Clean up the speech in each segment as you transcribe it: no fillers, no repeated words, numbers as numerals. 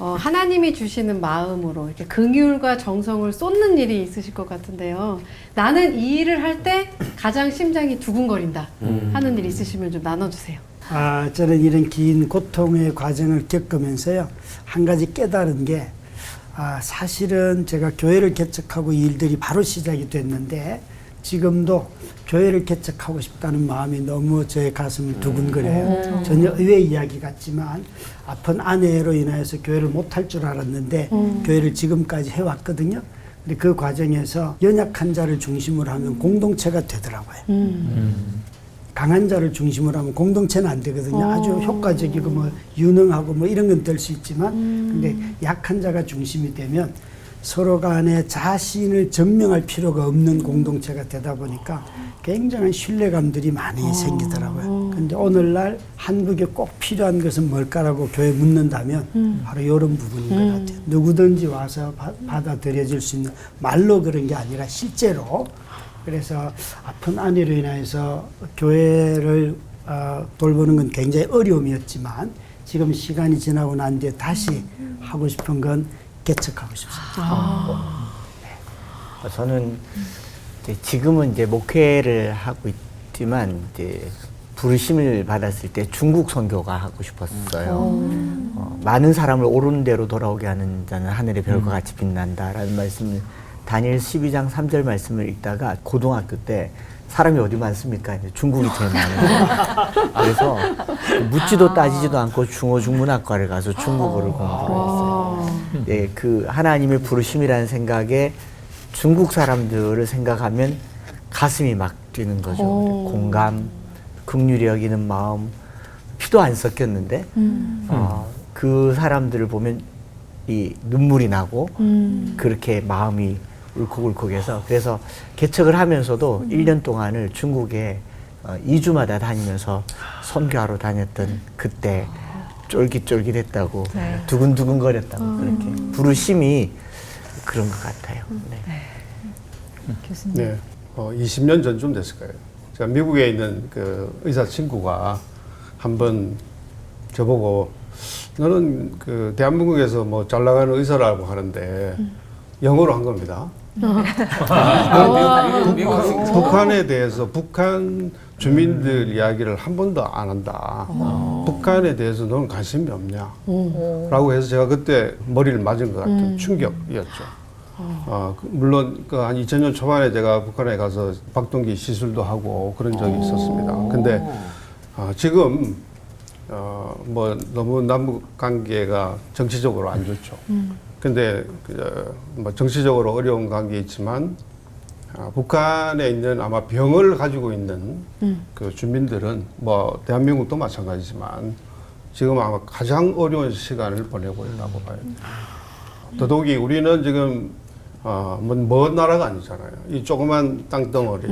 하나님이 주시는 마음으로 이렇게 긍휼과 정성을 쏟는 일이 있으실 것 같은데요. 나는 이 일을 할 때 가장 심장이 두근거린다 하는 일 있으시면 좀 나눠주세요. 저는 이런 긴 고통의 과정을 겪으면서요, 한 가지 깨달은 게, 사실은 제가 교회를 개척하고 이 일들이 바로 시작이 됐는데, 지금도 교회를 개척하고 싶다는 마음이 너무 제 가슴을 두근거려요. 전혀 의외의 이야기 같지만, 아픈 아내로 인하여서 교회를 못할 줄 알았는데, 교회를 지금까지 해왔거든요. 근데 그 과정에서 연약한 자를 중심으로 하면 공동체가 되더라고요. 강한 자를 중심으로 하면 공동체는 안 되거든요. 아주 효과적이고 뭐 유능하고 뭐 이런 건 될 수 있지만, 근데 약한 자가 중심이 되면 서로 간에 자신을 증명할 필요가 없는 공동체가 되다 보니까 굉장한 신뢰감들이 많이 생기더라고요. 근데 오늘날 한국에 꼭 필요한 것은 뭘까라고 교회에 묻는다면 바로 이런 부분인 것 같아요. 누구든지 와서 받아들여질 수 있는, 말로 그런 게 아니라 실제로. 그래서 아픈 아내로 인해서 교회를 돌보는 건 굉장히 어려움이었지만, 지금 시간이 지나고 난 뒤에 다시 하고 싶은 건 개척하고 싶습니다. 저는 이제 지금은 이제 목회를 하고 있지만, 이제 부르심을 받았을 때 중국 선교가 하고 싶었어요. 많은 사람을 옳은 대로 돌아오게 하는 자는 하늘의 별과 같이 빛난다라는 말씀을, 다니엘 12장 3절 말씀을 읽다가 고등학교 때 사람이 어디 많습니까? 중국이 제일 많아요. 그래서 묻지도 따지지도 않고 중어중문학과를 가서 중국어를 공부를 했어요. 네, 그 하나님의 부르심이라는 생각에 중국 사람들을 생각하면 가슴이 막 뛰는 거죠. 공감, 긍휼히 여기는 마음, 피도 안 섞였는데 그 사람들을 보면 이 눈물이 나고 그렇게 마음이 울컥울컥해서, 그래서 개척을 하면서도 1년 동안을 중국에 2주마다 다니면서 선교하러 다녔던 그때 쫄깃쫄깃했다고, 두근두근거렸다고, 그렇게 부르심이 그런 것 같아요. 교수님. 네, 20년 전쯤 됐을 거예요. 제가 미국에 있는 그 의사 친구가 한번 저보고, 너는 그 대한민국에서 뭐 잘 나가는 의사라고 하는데 영어로 한 겁니다. 북한에 대해서, 북한 주민들 이야기를 한 번도 안 한다. 북한에 대해서 너는 관심이 없냐? 라고 해서 제가 그때 머리를 맞은 것 같은 충격이었죠. 물론 그 한 2000년 초반에 제가 북한에 가서 박동기 시술도 하고 그런 적이 있었습니다. 근데 지금 뭐 너무 남북 관계가 정치적으로 안 좋죠. 근데 뭐 정치적으로 어려운 관계 있지만, 북한에 있는 아마 병을 가지고 있는 그 주민들은 뭐 대한민국도 마찬가지지만 지금 아마 가장 어려운 시간을 보내고 있다고 봐요. 더더욱이 우리는 지금 먼 나라가 아니잖아요. 이 조그만 땅덩어리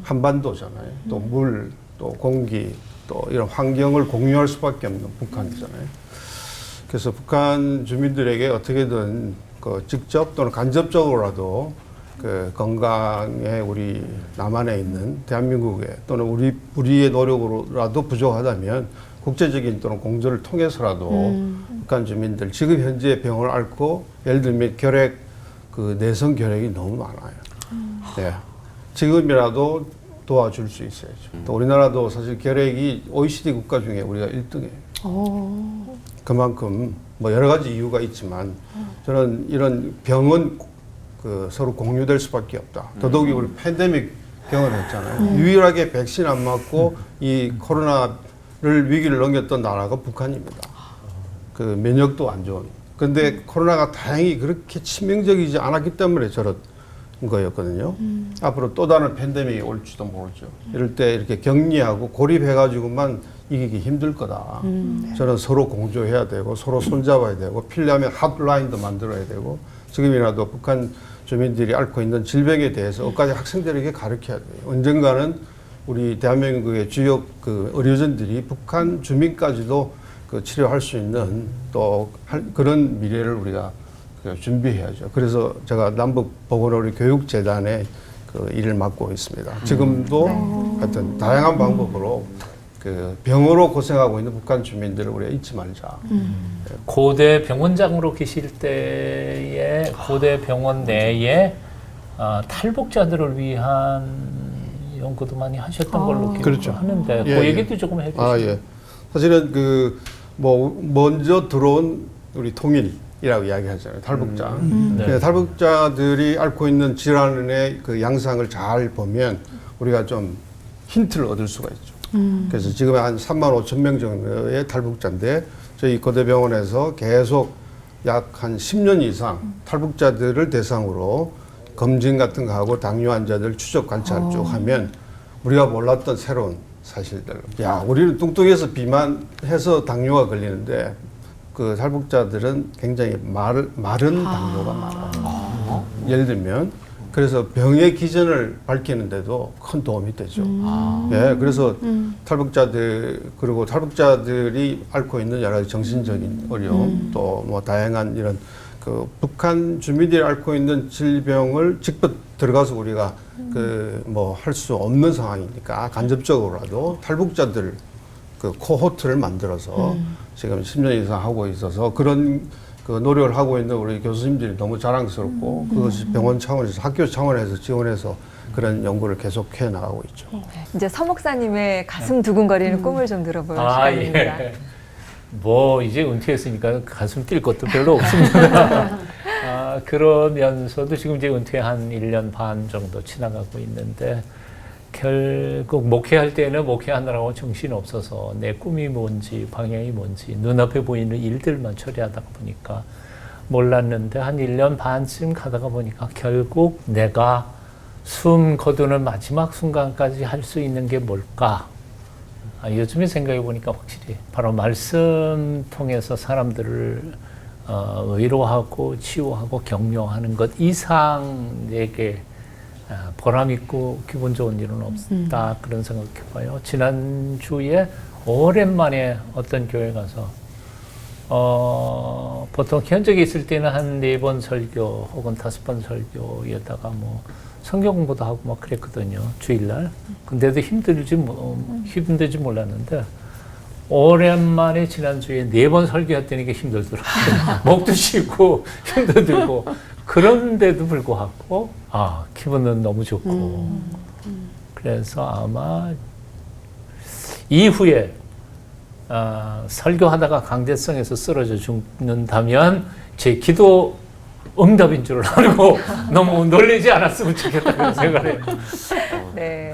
한반도잖아요. 또 물, 또 공기, 또 이런 환경을 공유할 수밖에 없는 북한이잖아요. 그래서 북한 주민들에게 어떻게든 그 직접 또는 간접적으로라도 그 건강에 우리 남한에 있는 대한민국에, 또는 우리의 노력으로라도 부족하다면 국제적인 또는 공조를 통해서라도 북한 주민들, 지금 현재 병을 앓고, 예를 들면 결핵, 그 내성 결핵이 너무 많아요. 네. 지금이라도 도와줄 수 있어야죠. 또 우리나라도 사실 결핵이 OECD 국가 중에 우리가 1등이에요. 그만큼 뭐 여러 가지 이유가 있지만, 저는 이런 병은 그 서로 공유될 수밖에 없다. 더더욱이 우리 팬데믹 경험했잖아요. 유일하게 백신 안 맞고 이 코로나를 위기를 넘겼던 나라가 북한입니다. 그 면역도 안 좋은. 근데 코로나가 다행히 그렇게 치명적이지 않았기 때문에 저런 거였거든요. 앞으로 또 다른 팬데믹이 올지도 모르죠. 이럴 때 이렇게 격리하고 고립해가지고만 이기기 힘들 거다. 저는 서로 공조해야 되고, 서로 손잡아야 되고, 필요하면 핫라인도 만들어야 되고, 지금이라도 북한 주민들이 앓고 있는 질병에 대해서 끝까지 학생들에게 가르쳐야 돼요. 언젠가는 우리 대한민국의 주요 그 의료진들이 북한 주민까지도 그 치료할 수 있는 또 그런 미래를 우리가 그 준비해야죠. 그래서 제가 남북보건의료 교육재단에 그 일을 맡고 있습니다. 지금도 하여튼 다양한 방법으로 그 병으로 고생하고 있는 북한 주민들을 우리가 잊지 말자. 고대 병원장으로 계실 때에 고대 병원 내에 탈북자들을 위한 연구도 많이 하셨던 걸로 기억을 그렇죠. 하는데 예, 그 예. 얘기도 조금 해주시죠. 아, 예. 사실은 그 뭐 먼저 들어온 우리 통일이라고 이야기하잖아요. 탈북자. 네. 그 탈북자들이 앓고 있는 질환의 그 양상을 잘 보면 우리가 좀 힌트를 얻을 수가 있죠. 그래서 지금 한 3만 5천 명 정도의 탈북자인데 저희 고대병원에서 계속 약 한 10년 이상 탈북자들을 대상으로 검진 같은 거 하고 당뇨 환자들 추적 관찰 쭉 하면 우리가 몰랐던 새로운 사실들. 야, 우리는 뚱뚱해서 비만해서 당뇨가 걸리는데 그 탈북자들은 굉장히 마른 당뇨가 많아요. 예를 들면 그래서 병의 기전을 밝히는데도 큰 도움이 되죠. 예, 그래서 탈북자들 그리고 탈북자들이 앓고 있는 여러 가지 정신적인 어려움 또 뭐 다양한 이런 그 북한 주민들이 앓고 있는 질병을 직접 들어가서 우리가 그 뭐 할 수 없는 상황이니까 간접적으로라도 탈북자들 그 코호트를 만들어서 지금 10년 이상 하고 있어서 그런 그 노력을 하고 있는 우리 교수님들이 너무 자랑스럽고 그것이 병원 차원에서 학교 차원에서 지원해서 그런 연구를 계속 해 나가고 있죠. 이제 서 목사님의 가슴 두근거리는 꿈을 좀 들어볼 아, 시간입니다. 예. 뭐 이제 은퇴했으니까 가슴 뛸 것도 별로 없습니다. 그러면서도 지금 이제 은퇴 한 1년 반 정도 지나가고 있는데 결국 목회할 때는 목회하느라고 정신이 없어서 내 꿈이 뭔지 방향이 뭔지 눈앞에 보이는 일들만 처리하다 보니까 몰랐는데 한 1년 반쯤 가다가 보니까 결국 내가 숨 거두는 마지막 순간까지 할 수 있는 게 뭘까? 요즘에 생각해 보니까 확실히 바로 말씀 통해서 사람들을 위로하고 치유하고 격려하는 것 이상 내게 보람 있고 기분 좋은 일은 없다 그런 생각해봐요. 지난주에 오랜만에 어떤 교회 가서 보통 현직에 있을 때는 한 4번 설교 혹은 5번 설교에다가 뭐 성경 공부도 하고 막 그랬거든요. 주일날. 근데도 힘들지 몰랐는데 오랜만에 지난주에 4번 설교했더니 이게 힘들더라고요. 목도 쉬고 힘도 들고 그런데도 불구하고 기분은 너무 좋고 그래서 아마 이후에 설교하다가 강제성에서 쓰러져 죽는다면 제 기도 응답인 줄 알고 너무 놀라지 않았으면 좋겠다는 생각을 해요. 네.